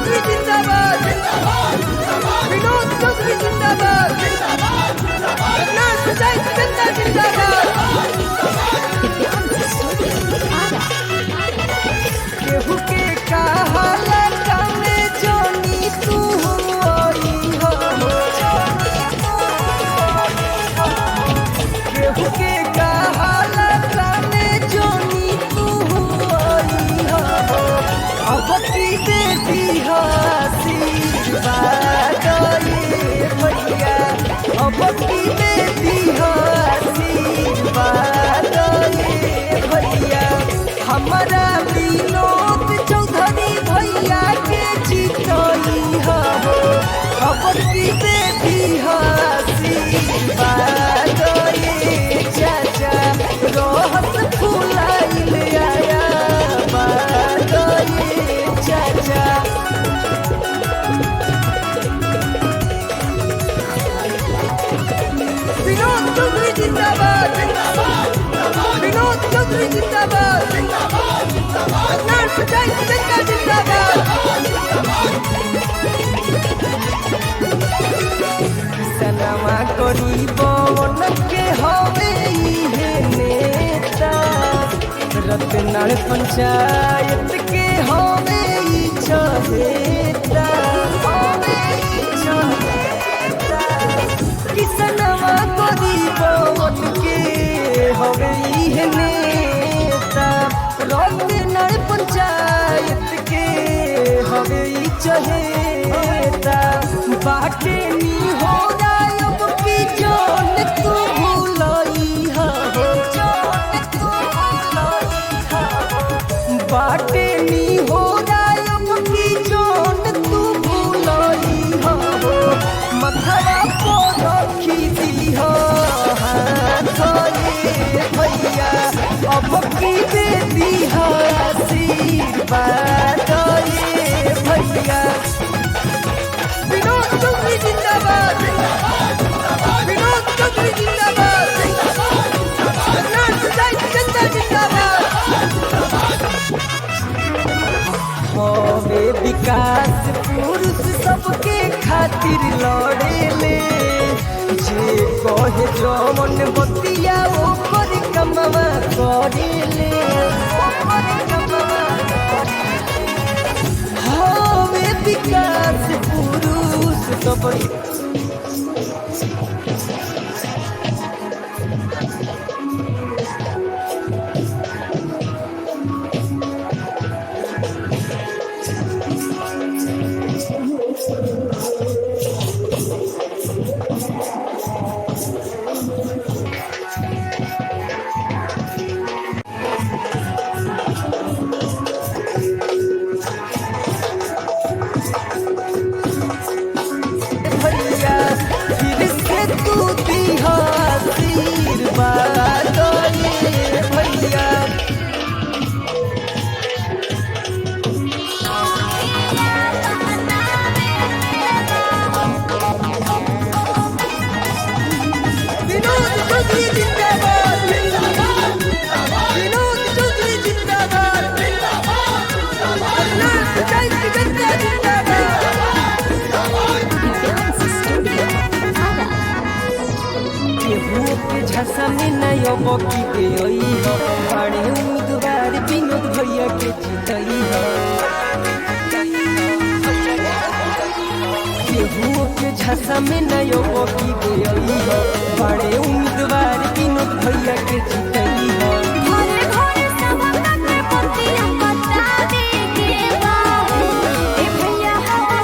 चौधरी जिंदाबाद विनोद चौधरी जिंदाबाद जनता जिंदाबाद केहू के कहाला कामे जोनी तू आई हो केहू के कहाला कामे जोनी तू आई हो अब की बेटी हो आशीर्वाद ये भैया अब की बेटी हो आशीर्वाद ये भैया हमारा विनोद चौधरी भैया के जीतई हो अब की बेटी हो आशीर्वाद ये चाचा रोहत फुलाइल आया बात ये चाचा विनोद चौधरी जिंदाबाद विनोद चौधरी जिंदाबाद जनता जिंदाबाद सनमा गरीब के हवे इहे नेता रतनाल पंचायत के हवे ई चहेता किसनवा गरीब के हवे इहे नेता रतनाल पंचायत के हवे ई चहेता बाटे नी हो गायब की जान तू भूलई हो बाटे नी हो गायब की जान तू भूलई हो मथवा को रखी दी हो हाथ ये भैया अब की बेटी हो आशीर्वाद ये भैया विनोद चौधरी जिंदाबाद विनोद चौधरी जिंदाबाद जनता जिंदाबाद हवे विकास पुरुष सबके खातिर लड़ेले जे कहे जमन बतिया ओकर कमवा करेले हवे विकास पुरुष सबके भैया फिर से तू दी हो आशीर्वाद ये भैया विनोद चौधरी जिंदाबाद विनोद चौधरी जिंदाबाद जनता जिंदाबाद केहू के झसा में नयो बकी देई हो बड़े उम्मीदवार विनोद भैया के जीतई हो केहू के झसा में नयो बकी देई हो बड़े उम्मीदवार विनोद भैया के जीतई हो घरे घरे सब के पतिया बतावे के बाबू ए भैया हो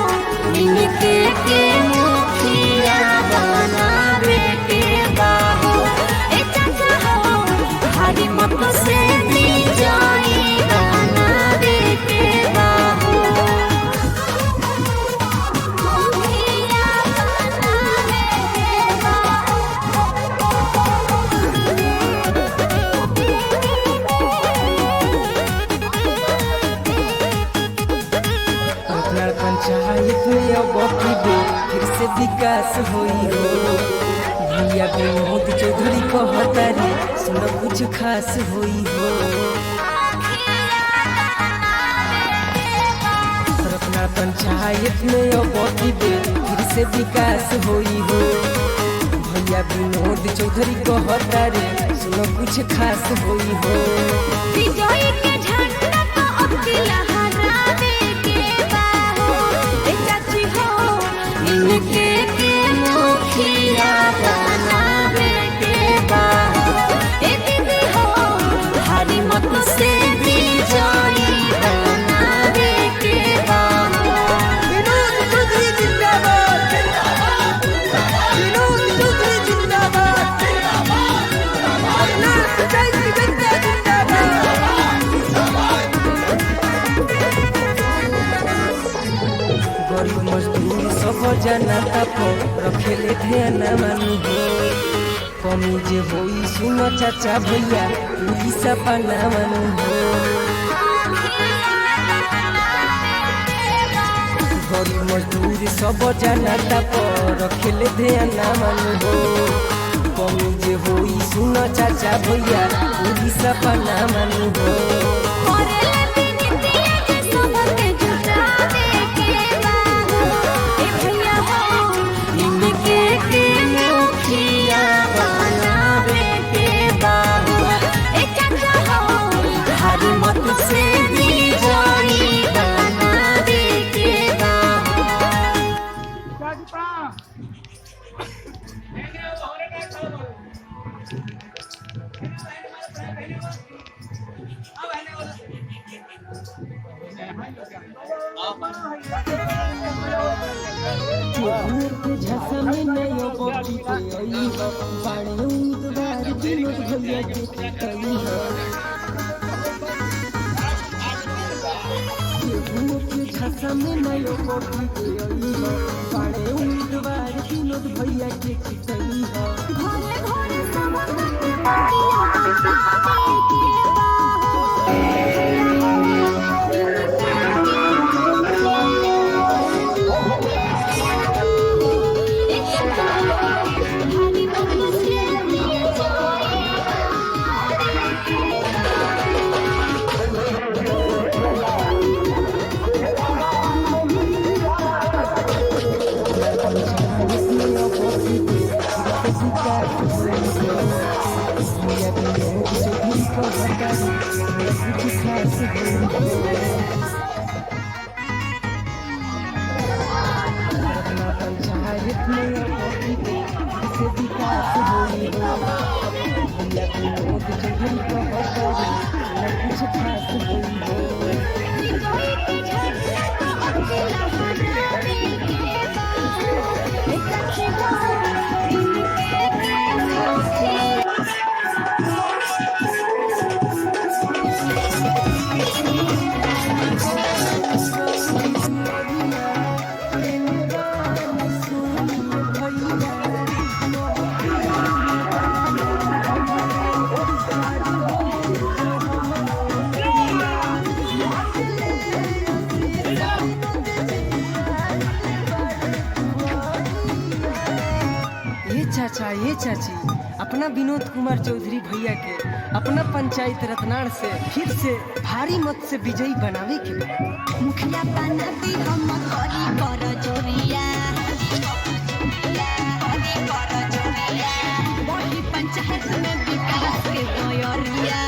इनके के मुखिया बनावे के बाबू ए चाचा हो हरी मत से नी जाई बनावे के बाबू मुखिया बनावे के बाबू पंचायत में अब बे फिर से विकास होई हो भैया विनोद चौधरी कहता रे सुन कुछ खास होई हो पंचायत में अब की बेर फिर से विकास होई हो। भैया विनोद चौधरी कहता रे सुनो कुछ खास होई हो। विजय के झंडा तो अब की लहरावे के बा हो। ए चाची हो इनके के मुखिया बनावे के बा हो। ए दीदी हो भारी मत से विजयी बनावे के बा हो। विनोद चौधरी जिंदाबाद, विनोद चौधरी जिंदाबाद, अपना पंचायत की जनता जिंदाबाद। गरीब मजदूर सब जनता पर रखेले ध्यान मानू हो। कमी जे होई सुनो चाचा भैया पूरी सपना मानू हो। गरीब मजदूर सब जनता पर रखेले ध्यान मानू हो। कमी जे होई सुनो चाचा भैया पूरी सपना मानू हो। करेले बिनतिया के सबके जुटावे के बा हो। ए भैया हो इनके के मुखिया बनावे के बा हो। ए चाचा हो भारी मत से विजयी बनावे के बा हो। चोर के झसा में नयो बॉडी पे आई हो। बाणे उम्मीदवार विनोद भैया के कई हो। चोर के झसा में नयो बॉडी पे आई हो। बाणे उम्मीदवार विनोद भैया के कई हो। घरे घरे सबके पार्टियां बनावे के बा हो। भारी मत से पंचायत में विकास होई हो। भैया विनोद चौधरी कहता रे कुछ खास होई हो। चाचा ये चाची अपना विनोद कुमार चौधरी भैया के अपना पंचायत रत्नाड़ से फिर से भारी मत से विजयी बनावे के बा। मुखिया बनाती हम करी कर जोरिया। वही पंचायत में विकास के गोयरिया।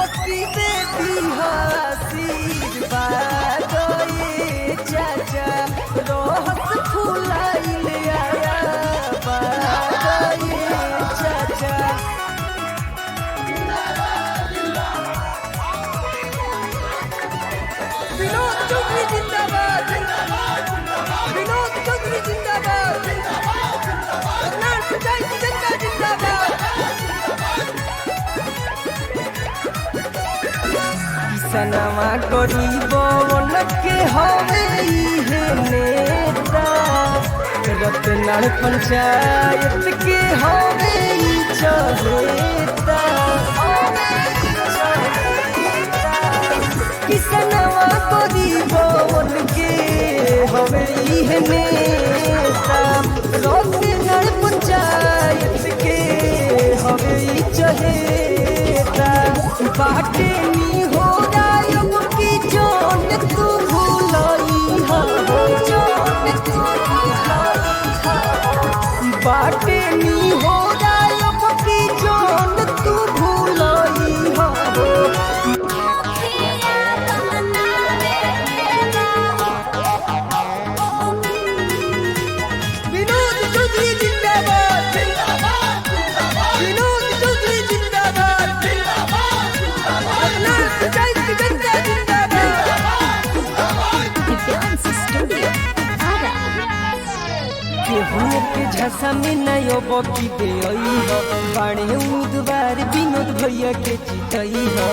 बस्ती दे दी आशीर्वाद ये चाचा रोहत फुलाइल आया बाद ये चाचा। विनोद चौधरी जिंदाबाद, विनोद चौधरी जिंदाबाद, रत्नाल पंचायत जनता जिंदाबाद। किसनवा गरीबन के हवे इहे नेता, रत्नाल पंचायत के हवे ई चहेता। किसनवा गरीबन के हवे इहे नेता, रत्नाल पंचायत के हवे ई चहेता। बाटे नी हो रायब की जान तू भुलाई हो, जान तू भुलाई हो। बाटे नी हो रायब की जान तू भुलाई हो। विनोद चौधरी जिंदाबाद, विनोद चौधरी जिंदाबाद, रत्नाल पंचायत जनता जिंदाबाद। केहू के झसा में नयो बकी दे आई हो, बाणे उम्मीदवार विनोद भैया के जीतई हो।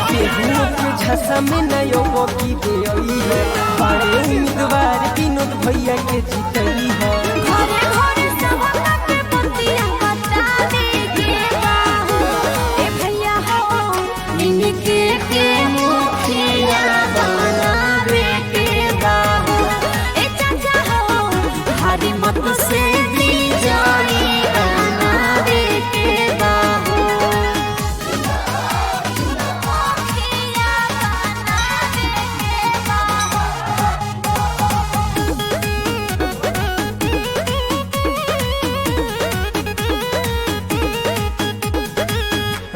केहू के झसा में नयो बकी दे आई हो, बाणे उम्मीदवार विनोद भैया के जीतई हो। घरे घरे सबका के बतिया बतावे के बाहु ए भैया हो इनके के मुखिया बनावे के बाहु ए चाचा हो हरी मत से भी जाई बनावे के बाहु मुखिया बनावे के बाहु।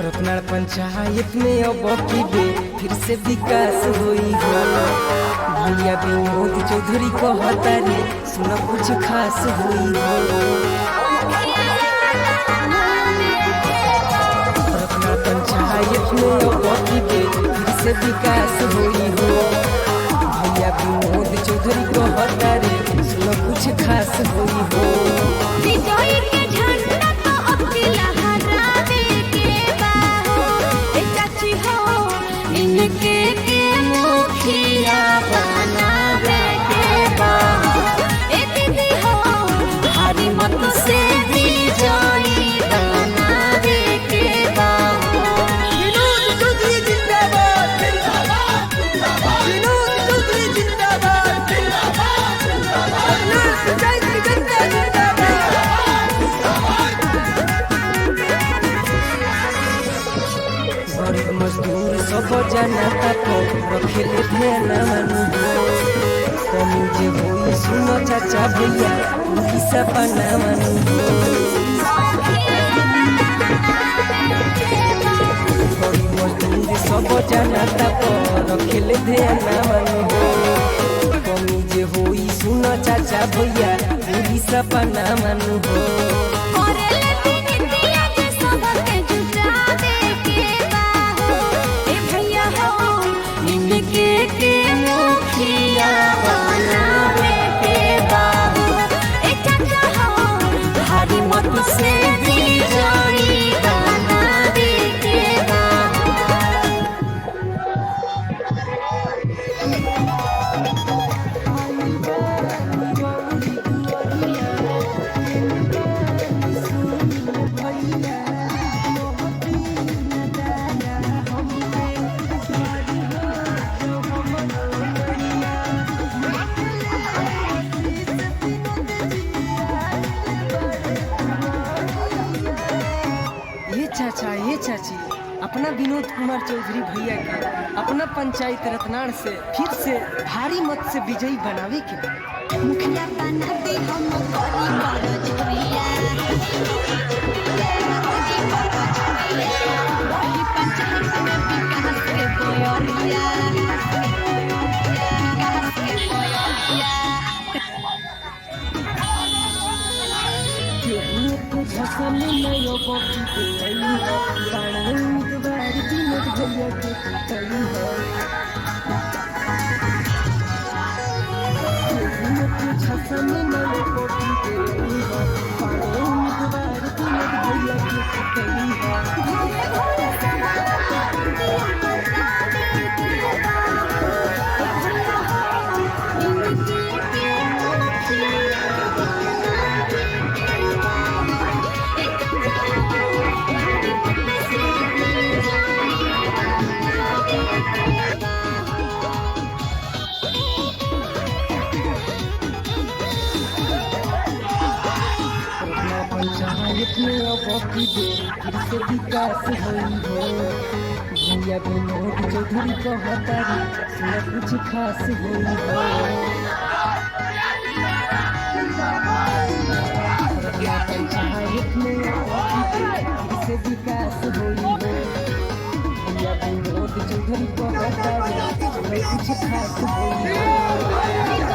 रत्नाल पंचायत में अब की बे फिर से विकास हुई हो। भैया विनोद चौधरी कहता रे सुन कुछ खास हुई हो। रत्नाल पंचायत में अब की बे फिर से विकास हुई हो। भैया विनोद चौधरी कहता रे सुन कुछ खास हुई हो। विजय के झंडा तो अब लहरावे के बाहु ए चाची हो इनके के मुखिया बनावे के बाहु ए दीदी हो हरी मत से भी जाई बनावे के बाहु। विनोद चौधरी जिंदाबाद, विनोद चौधरी जिंदाबाद, रत्नाल पंचायत जनता जिंदाबाद। गरीब मजदूर सब जनता को रखेले ध्यान मानू हो। कमी जे होई सुनो चाचा भैया उनकी सपना मानू हो। गरीब मजदूर सब जनता को रखेले ध्यान मानू हो। कमी जे होई सुनो चाचा भैया उनकी सपना मानू हो। करेले बिटिया के सबके जुटावे के बाहु ए भैया हो इनके के मुखिया बनावे के बाहु ए चाचा हो हरी मत से भी जाई बनावे के बाहु। चाचा ये चाची अपना विनोद कुमार चौधरी भैया के अपना पंचायत रत्नाल से फिर से भारी मत से विजयी बनावे के बा। मुखिया बनाते हम करी बड़ झरिया यो बॉक्सी पे आई है बाड़ा उम्मीदवार विनोद भैया के कई है विनोद के छासा में नयो बॉक्सी पे आई है बाड़ा उम्मीदवार विनोद भैया के कई है पंचायत में अब की दे फिर से विकास होई हो भैया विनोद चौधरी कहतारी सुन कुछ खास होई हो पंचायत में अब की दे फिर से विकास होई हो भैया विनोद चौधरी कहतारी सुन कुछ खास होई हो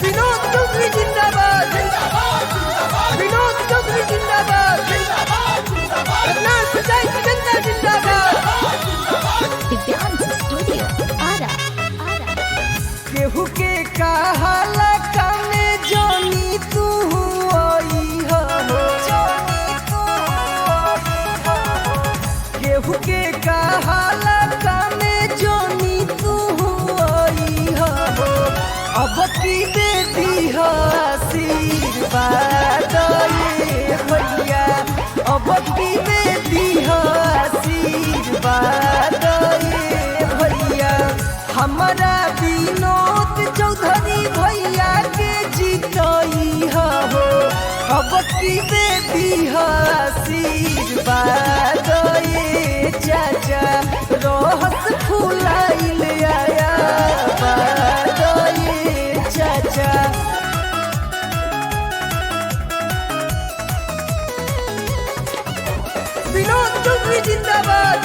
विनोद चौधरी जिंदाबाद विनोद चौधरी जिंदाबाद करनाल पंचायत जनता जिंदाबाद दिव्यांश स्टूडियो आरा केहू के कहाला कामे जोनी तू आई हो केहू के कहाला कामे जोनी तू आई हो अब की बेटी हो आशीर्वाद ये भैया अब की बेटी हो आशीर्वाद ये भैया हमारा विनोद चौधरी भैया के जीतई हो अब की बेटी हो आशीर्वाद ये चाचा रोहस फुलाइल आया बाद ये चाचा विनोद चौधरी जिंदाबाद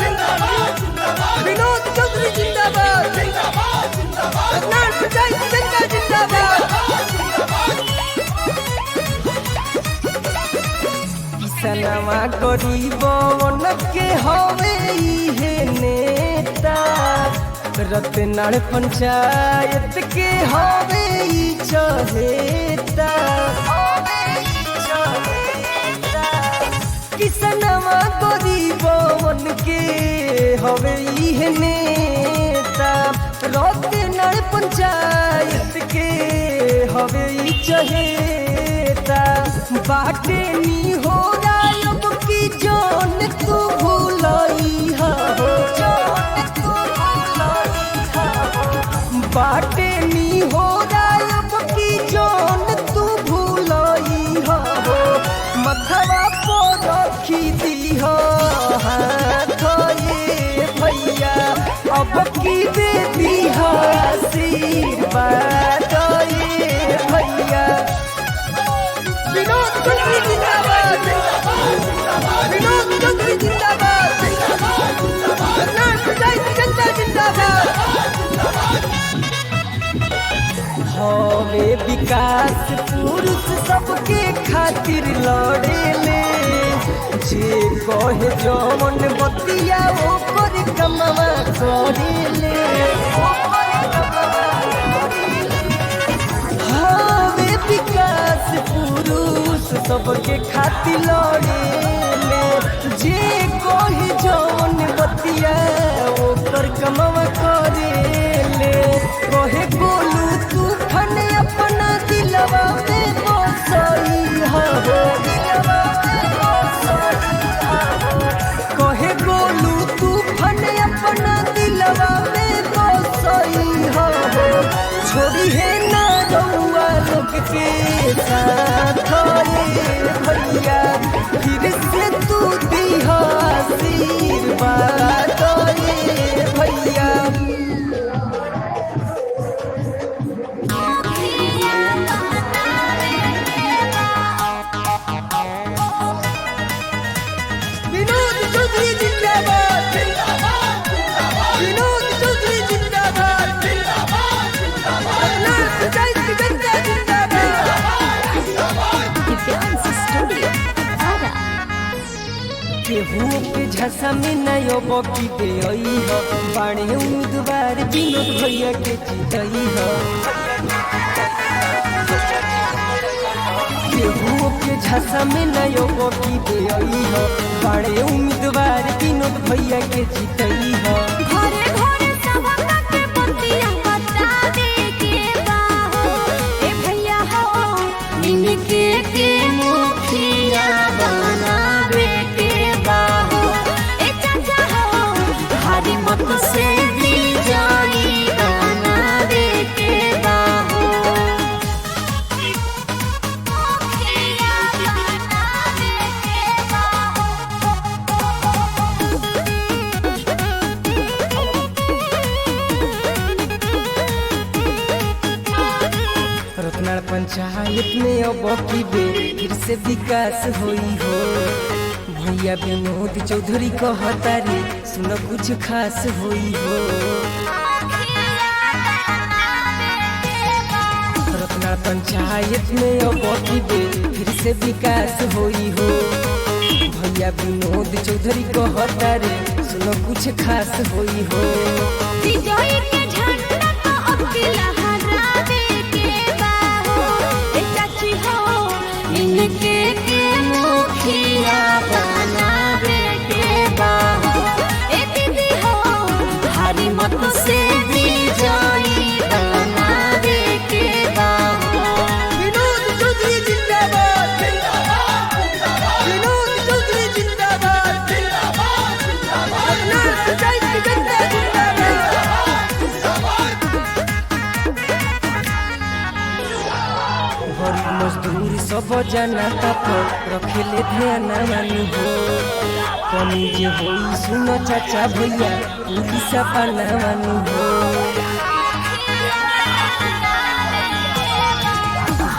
विनोद चौधरी जिंदाबाद करनाल पंचायत जनता जिंदाबाद किसनवा गरीबन के हवे इहे नेता रतनाल पंचायत के हवे ई चहेता किसनवा गरीबन के हवे इहे नेता रतनाल पंचायत के हवे ई चहेता बाटे नी हो रायब की जान तू भूलाई हो बाटे नी हो रायब की जान तू भूलाई हो मथवा पर रखी दी हो हाथ ये भैया अब की बेटी हो आशीर्वाद ये भैया विनोद चौधरी जिंदाबाद विनोद चौधरी जिंदाबाद करनाल पंचायत जनता जिंदाबाद हवे विकास पुरुष सबके खातिर लड़े ले जे कहे जवन बतिया ओकर कमवा करे ले हवे विकास सबके खातिर लड़े ले जे कोई जौन बतिया ओकर कमवा करे ले कहे गोलू तूफान अपना दिलवा में बसई हो कहे गोलू तूफान अपना दिलवा में बसई हो छोड़ी है ना रउआ लोग के साथ भैया फिर से तू दीह आशीर्वाद भैया विनोद चौधरी जिंदाबाद विनोद चौधरी जिंदाबाद केहू के झसा में नयो बकी दे हो बाणे उम्मीदवार विनोद भैया के जीतई हो केहू के झसा में नयो बकी दे हो बाणे उम्मीदवार विनोद भैया के जीतई हो घरे घरे सबका के बतिया बता दे के बाहो ए भैया हो इनके के मुखिया बनावे के बाहो ए चाचा हो भारी मत से दी जाई बनावे के बाहो मुखिया बनावे के बाहो रत्नाड़ पंचायत में अब की बे फिर से विकास होई हो भैया विनोद चौधरी कहता रे सुन कुछ खास होई हो रत्नाड़ पंचायत में अब की बे फिर से विकास होई हो भैया विनोद चौधरी कहता रे सुन कुछ खास होई हो विजय के झंडा तो अब की लहरावे के बाहो ए चाची हो इनके के मुखिया बनावे के बाहो ए दीदी हो भारी मत से विजयी बनावे के बाहो विनोद चौधरी जिंदाबाद विनोद चौधरी जिंदाबाद रत्नाड़ पंचायत की जनता जिंदाबाद गरीब मजदूर सब जनता पर रखेले ध्यान मानू हो कमी जे होई सुन चाचा भैया पुलिस पाना मानू हो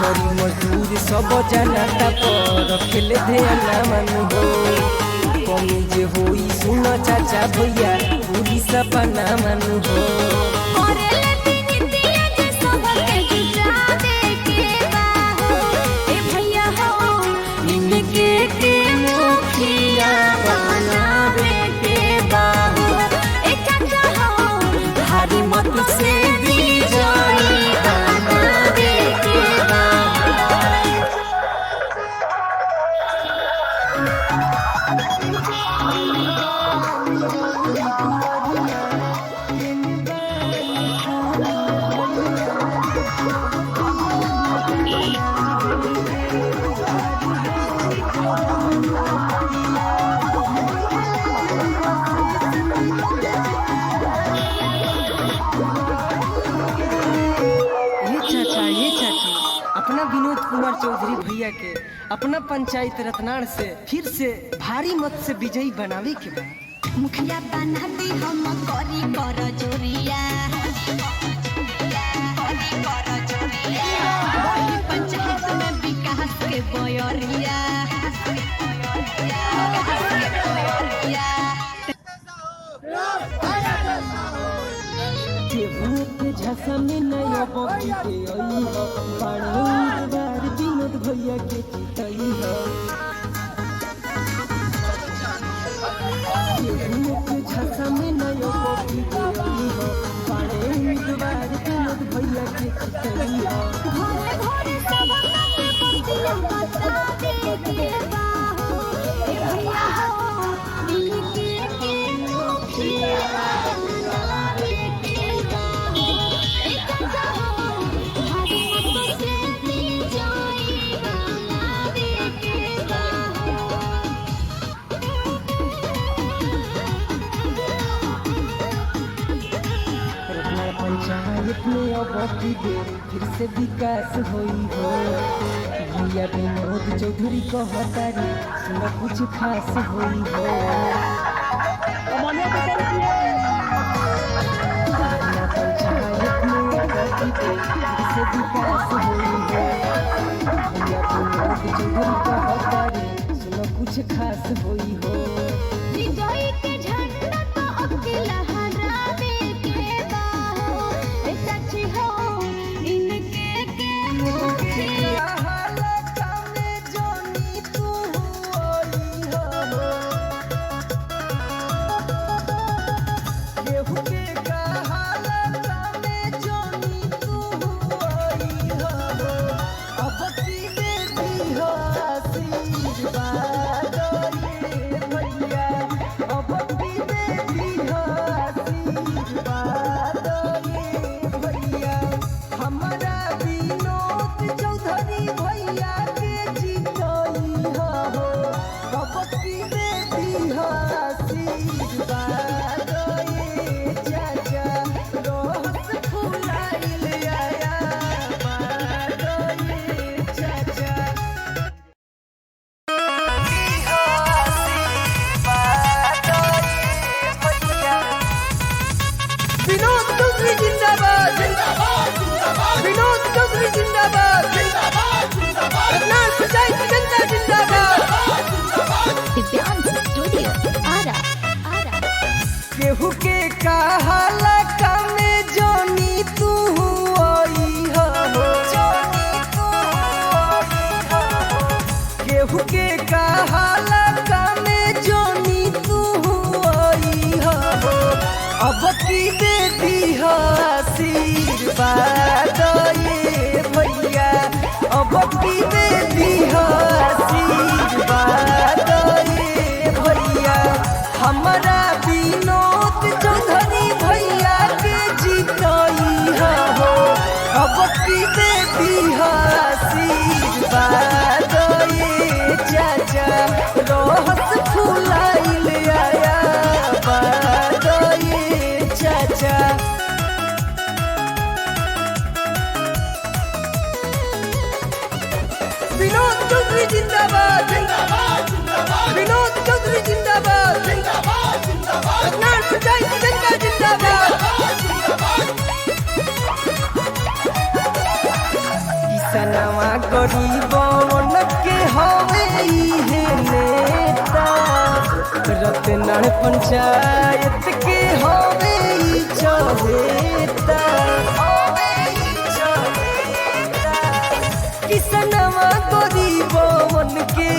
गरीब मजदूर सब जनता पर रखेले ध्यान मानू हो कमी जे होई सुन चाचा भैया पुलिस पाना मानू हो औरेले दिनिया जे सबके जुटावे के बाहो ए भैया हो इनके के मुखिया बनावे के बाहो ए चाचा हो भारी मत से विजयी बनावे के बाहो ये चाची अपना विनोद कुमार चौधरी भैया के अपना पंचायत रत्नाड़ से फिर से भारी मत से विजयी बनावे के बाद मुखिया बना दी हम करी कर जोरिया बड़ी पंचायत में विकास के बोयरिया केहू के झसा में नया बकी के आई हो बाणे उम्मीदवार विनोद भैया के जीतई हो केहू के झसा में नया बकी के आई हो बाणे उम्मीदवार विनोद भैया के जीतई हो घरे घरे सब के बतिया बता दे अब की दे फिर से विकास होई हो। भैया विनोद चौधरी कहतारी सुन कुछ खास होई हो। अपना पंचायत में अब की दे फिर से विकास होई हो। भैया विनोद चौधरी कहतारी सुन कुछ खास होई हो। विजय के झंडा तो अब के लहरावे के बाहो ए चाची हो इनके के मुखिया विनोद चौधरी जिंदाबाद जिंदाबाद। विनोद चौधरी जिंदाबाद जिंदाबाद जिंदाबाद। करनाल पंचायत जनता जिंदाबाद। दिव्यांश स्टूडियो आरा आरा। केहू के कहाला कामे जोनी तू आई हो। केहू के कहाला कामे जोनी तू आई हो। अब की दे दी आशीर्वाद ये भैया। अब की दे दी आशीर्वाद ये भैया। हमारा विनोद चौधरी भैया के जीतई हो। अब की दे दी आशीर्वाद ये चाचा। रोहत फुलाइल आया बाद ये चाचा। विनोद चौधरी जिंदाबाद जिंदाबाद जिंदाबाद। विनोद चौधरी जिंदाबाद जिंदाबाद जिंदाबाद। करनाल पंचायत जनता जिंदाबाद। किसनवा गरीबन के हवे इहे नेता। रतनाल पंचायत के हवे ई चहेता। किसनवा गरीबन के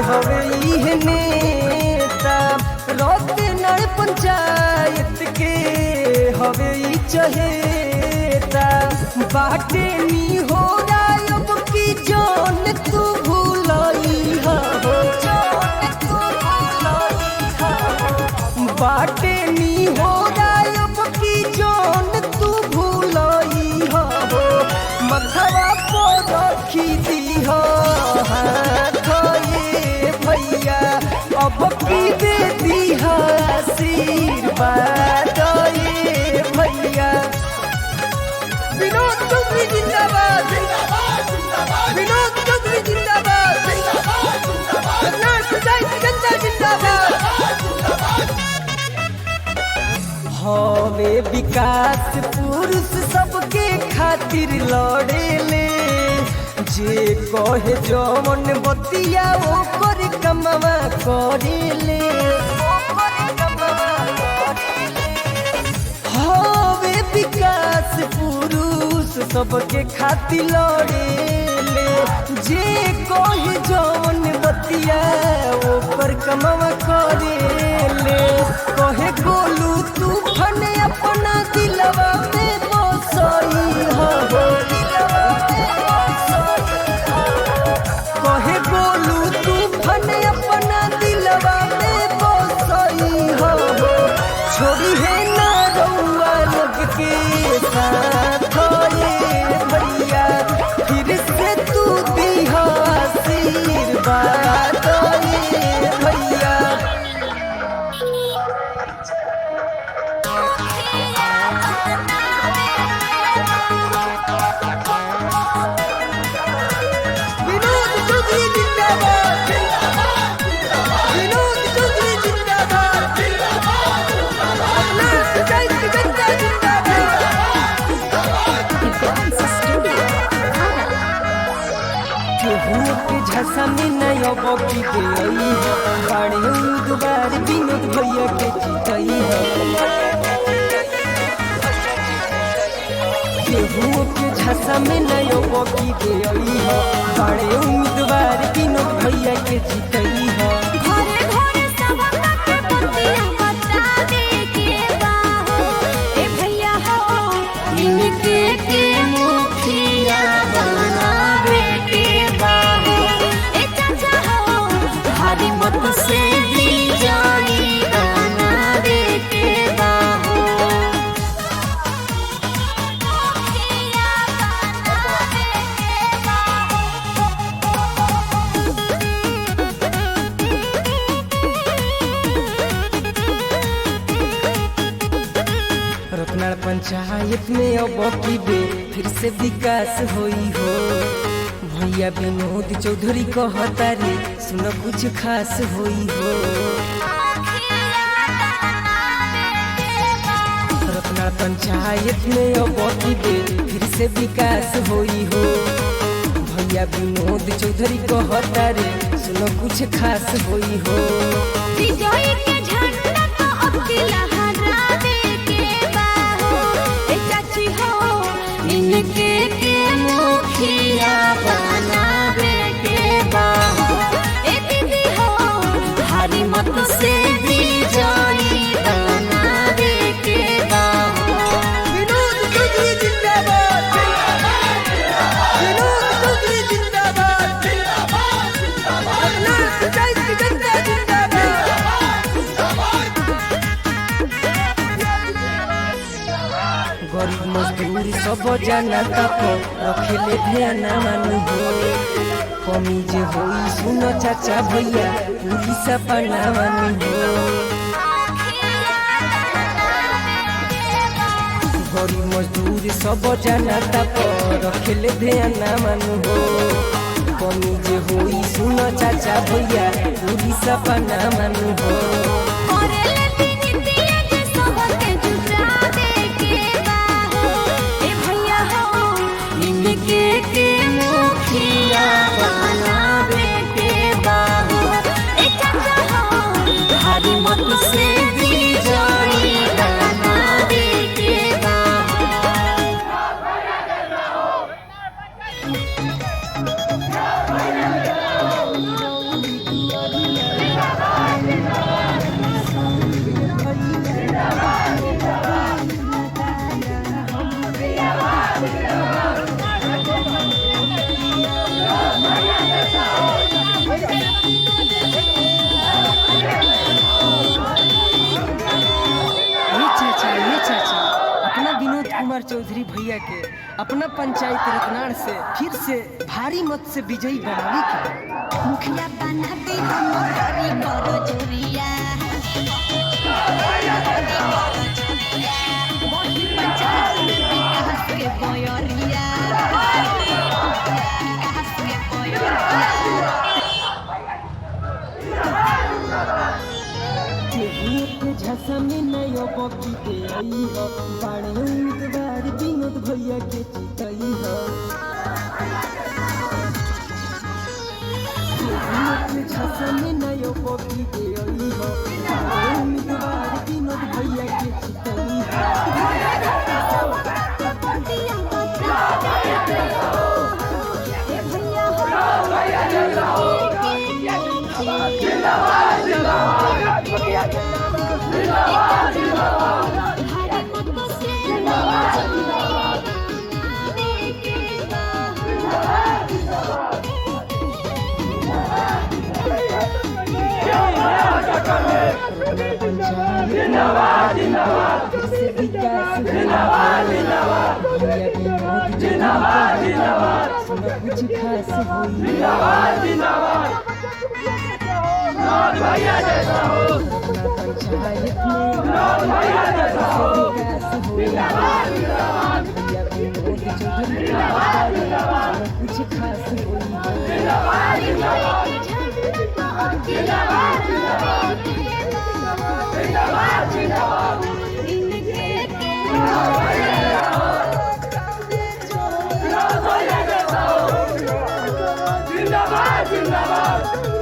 हवे इहे नेता। रतनाल पंचायत के हवे ई चहेता। बाटे नी हो रायब की जान तू भूलाई हो। बाटे नी हो रायब की जान तू भूलाई हो। मथवा पर रखी दी हो हाथ ये भैया। अब की दे दी आशीर्वाद ये भैया। विनोद चौधरी जिंदाबाद जिंदाबाद जिंदाबाद। विनोद चौधरी जिंदाबाद जिंदाबाद जिंदाबाद। करनाल पंचायत जनता जिंदाबाद। हवे विकास पुरुष सबके खातिर लड़ेले। जे कहे जवन बतिया ओकर कमवा करेले। हवे विकास पुरुष सबके खातिर लड़ेले। जे कहे जवन बतिया ओकर कमवा करेले। कहे गोलू तूफान अपना दिलवा में बसई हो। कहे गोलू तूफान अपना दिलवा में बसई हो। छोड़ी है ना रउआ लोग के साथ ये भैया। फिर से तू दी आशीर्वाद ये भैया। मुखिया बनावे अब की गई है बड़े उम्मीदवार विनोद भैया के जीतई है केहू के झसा में नहीं अब की गई है बड़े उम्मीदवार विनोद भैया के जीतई है घरे घरे सबका के बतिया बतावे के बाहो ए भैया हो इनके के मुखिया बनावे के बाहो ए चाचा हो भारी मत से दी जानी बनावे के बाहो मुखिया बनावे के रत्नाड़ पंचायत में अब की बे फिर से विकास होई हो भैया विनोद चौधरी कहता रे सुन कुछ खास होई हो रत्नाड़ पंचायत में अब की बे फिर से विकास होई हो भैया विनोद चौधरी कहता रे सुन कुछ खास होई हो विजय के झंडा तो अब की लहरावे के बाहो ए चाची हो इनके के मुखिया बनावे के बाहो ए दीदी हो भारी मत से दी जानी बनावे के बाहो विनोद चौधरी जिंदाबाद विनोद चौधरी जिंदाबाद रत्नाड़ पंचायत की जनता जिंदाबाद गरीब मजदूर सब जनता को रखेले ध्यान मानु हो कमी जे होई सुन चाचा भैया पूरी सपना मानु हो गरीब मजदूर सब जनता को रखेले ध्यान मानु हो कमी जे होई सुन चाचा भैया पूरी सपना मानु हो करेले दिनितिया जे सबके जुटावे के बाहो ए भैया हो इनके के मुखिया बनावे के बाहो ए चाचा हो भारी मत से दी जानी बनावे के बाहो ये चाचा अपना विनोद कुमार चौधरी भैया के अपना पंचायत रत्नाड़ से फिर से भारी मत से विजयी बनावे के मुखिया बनाते हम करी बड़ जोरिया वही पंचायत में विकास के बयरिया विकास के बयरिया के झसा में नयो बकी के आई हो बड़े उम्मीदवार विनोद भैया के जीतई हो के झसा में नयो बकी के आई हो बड़े उम्मीदवार विनोद भैया के जीतई हो बतिया बतावे के ए भैया हो जिंदाबाद जिंदाबाद विकास जिंदाबाद जिंदाबाद जिंदाबाद जिंदाबाद कुछ खास होई जिंदाबाद जिंदाबाद भैया जैसा हो पंचायत में भैया जैसा हो जिंदाबाद जिंदाबाद जिंदाबाद कुछ खास होई जिंदाबाद जिंदाबाद जिंदाबाद जिंदाबाद जिंदाबाद जिंदाबाद जिंदाबाद जिंदाबाद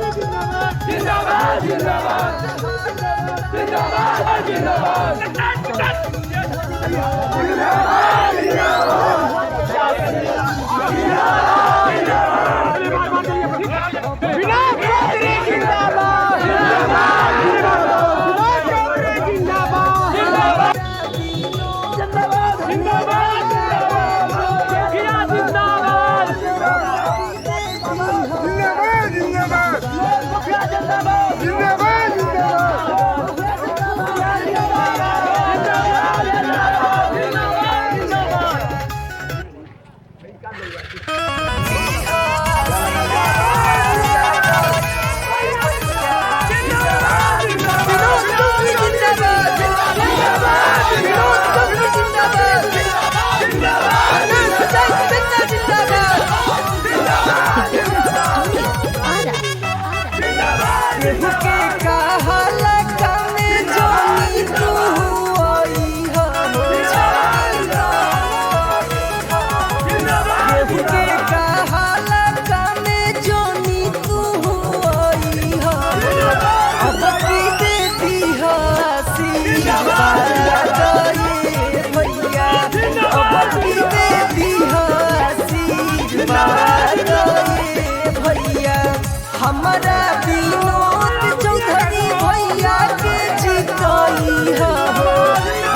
हमारा विनोद चौधरी भैया के जीतई हो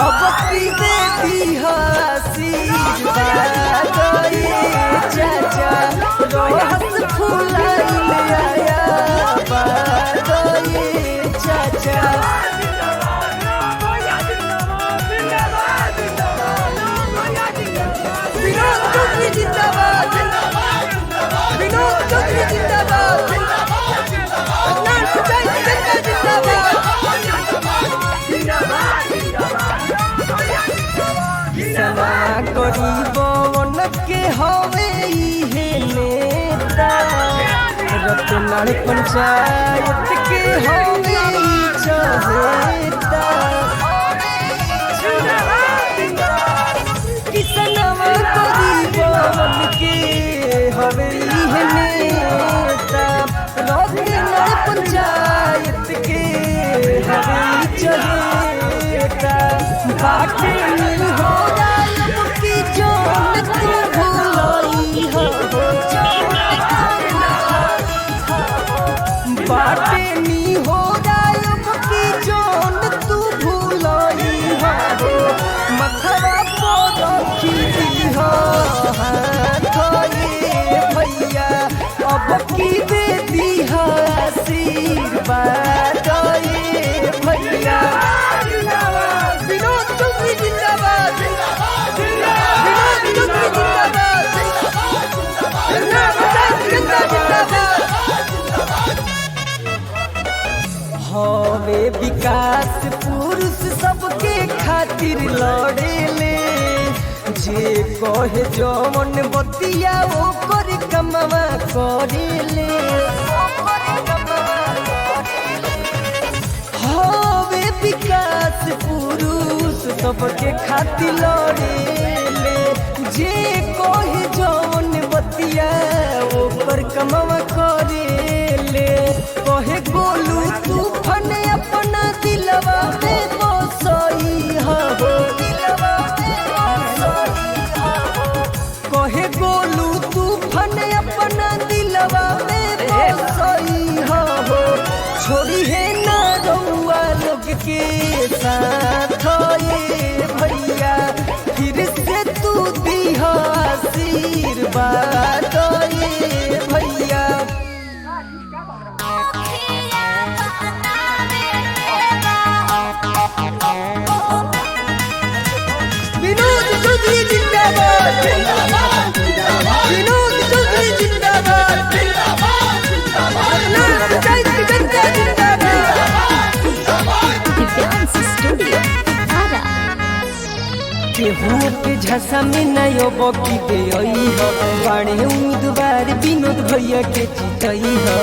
अब की देवी आशीर्वाद चाचा रोहस फुलाइल आया बाद चाचा विनोद चौधरी जिंदाबाद विनोद चौधरी जिंदाबाद गरीबन के हवे इहे नेता रतनाल पंचायत के हवे चहेता किसनवा गरीबन के हवे इहे नेता रतनाल पंचायत के हवे चहेता बाटे हो बाटे नी हो रायब की जोन तू भूलाई हो मथवा पर रखी हो हाथोए भैया अब की दे दी आशीर्वाद भैया विनोद चौधरी जिंदाबाद विनोद चौधरी जिंदाबाद हवे विकास पुरुष सबके खातिर लड़ेले जे कहे जवन बतिया ओकर कमवा करेले हवे विकास पुरुष सबके खातिर लड़ेले जे कहे जवन बतिया ओकर कमवा करेले कहे गोलू तूफान अपना दिलवा में बसई हो कहे गोलू तूफान अपना दिलवा में बसई हो छोड़ी है ना रउआ लोग के साथ ये भैया फिर से तू दी आशीर्वाद ये भैया विनोद चौधरी जिंदाबाद विनोद चौधरी जिंदाबाद केहू के झसा में नयो बकी दे बाणे उम्मीदवार विनोद भैया के जीतई हो